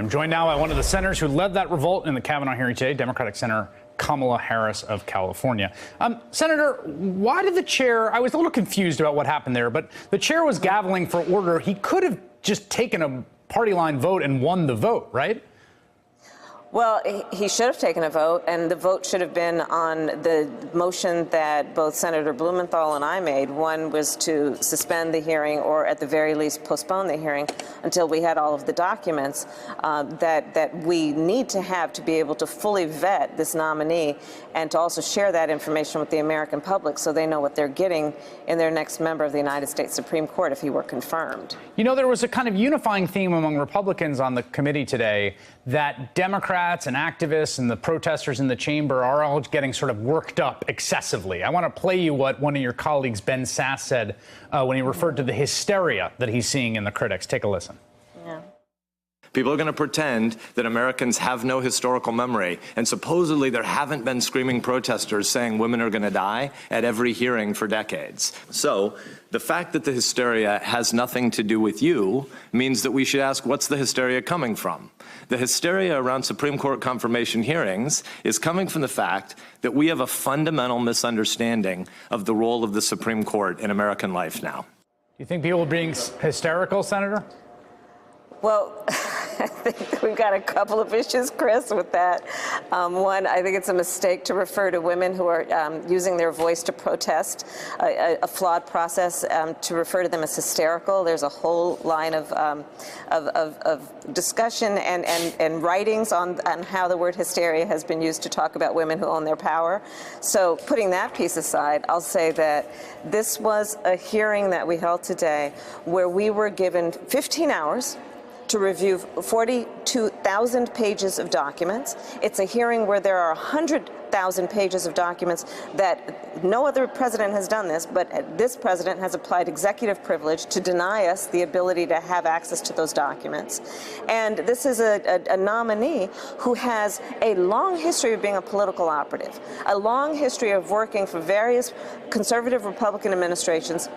I'm joined now by one of the senators who led that revolt in the Kavanaugh hearing today, Democratic Senator Kamala Harris of California. Senator, why did the chair, I was a little confused about what happened there, but the chair was gaveling for order. He could have just taken a party line vote and won the vote, right? Well, he should have taken a vote, and the vote should have been on the motion that both Senator Blumenthal and I made. One was to suspend the hearing, or at the very least postpone the hearing until we had all of the documents that we need to have to be able to fully vet this nominee and to also share that information with the American public so they know what they're getting in their next member of the United States Supreme Court if he were confirmed. You know, there was a kind of unifying theme among Republicans on the committee today that Democrats and activists and the protesters in the chamber are all getting sort of worked up excessively. I want to play you what one of your colleagues, Ben Sasse, said when he referred to the hysteria that he's seeing in the critics. Take a listen. Yeah. People are going to pretend that Americans have no historical memory, and supposedly there haven't been screaming protesters saying women are going to die at every hearing for decades. So the fact that the hysteria has nothing to do with you means that we should ask, what's the hysteria coming from? The hysteria around Supreme Court confirmation hearings is coming from the fact that we have a fundamental misunderstanding of the role of the Supreme Court in American life now. You think people are being hysterical, Senator? Well, I think we've got a couple of issues, Chris, with that. One, I think it's a mistake to refer to women who are using their voice to protest, a flawed process to refer to them as hysterical. There's a whole line of discussion and writings on how the word hysteria has been used to talk about women who own their power. So putting that piece aside, I'll say that this was a hearing that we held today where we were given 15 hours to review 42,000 pages of documents. It's a hearing where there are 100,000 pages of documents that no other president has done this, but this president has applied executive privilege to deny us the ability to have access to those documents. And this is a nominee who has a long history of being a political operative, a long history of working for various conservative Republican administrations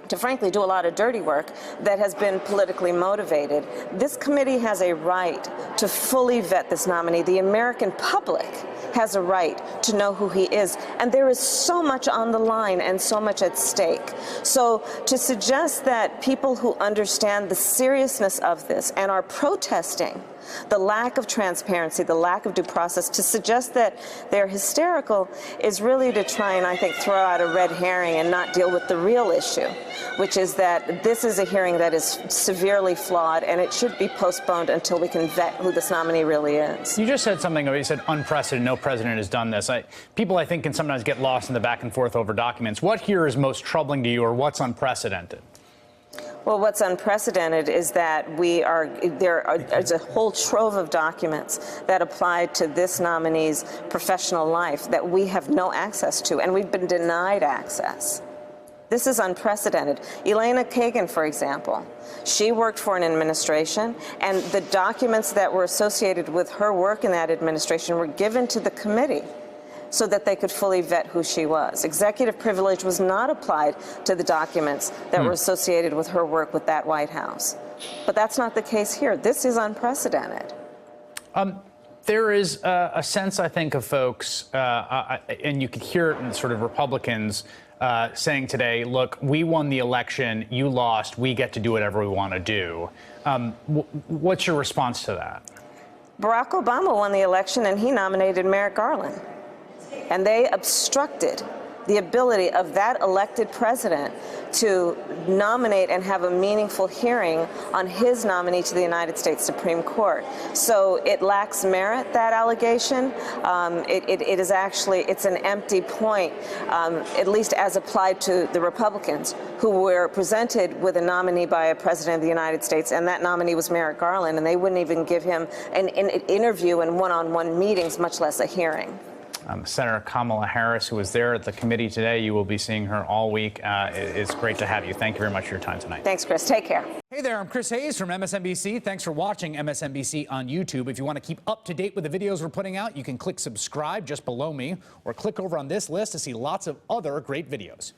to frankly do a lot of dirty work that has been politically motivated. This committee has a right to fully vet this nominee. The American public has a right to know who he is. And there is so much on the line and so much at stake. So to suggest that people who understand the seriousness of this and are protesting the lack of transparency, the lack of due process, to suggest that they're hysterical is really to try and, I think, throw out a red herring and not deal with the real issue, which is that this is a hearing that is severely flawed and it should be postponed until we can vet who this nominee really is. You just said something, you said unprecedented, no president has done this. People, I think, can sometimes get lost in the back and forth over documents. What here is most troubling to you, or what's unprecedented? Well, what's unprecedented is that there's a whole trove of documents that apply to this nominee's professional life that we have no access to, and we've been denied access. This is unprecedented. Elena Kagan, for example, she worked for an administration, and the documents that were associated with her work in that administration were given to the committee so that they could fully vet who she was. Executive privilege was not applied to the documents that were associated with her work with that White House. But that's not the case here. This is unprecedented. There is a sense, I think, of folks, and you could hear it in sort of Republicans saying today, look, we won the election, you lost, we get to do whatever we want to do. What's your response to that? Barack Obama won the election and he nominated Merrick Garland. And they obstructed the ability of that elected president to nominate and have a meaningful hearing on his nominee to the United States Supreme Court. So it lacks merit, that allegation. It is actually, it's an empty point, at least as applied to the Republicans who were presented with a nominee by a president of the United States, and that nominee was Merrick Garland, and they wouldn't even give him an interview and one-on-one meetings, much less a hearing. Senator Kamala Harris, who was there at the committee today. You will be seeing her all week. It's great to have you. Thank you very much for your time tonight. Thanks, Chris. Take care. Hey there, I'm Chris Hayes from MSNBC. Thanks for watching MSNBC on YouTube. If you want to keep up to date with the videos we're putting out, you can click subscribe just below me or click over on this list to see lots of other great videos.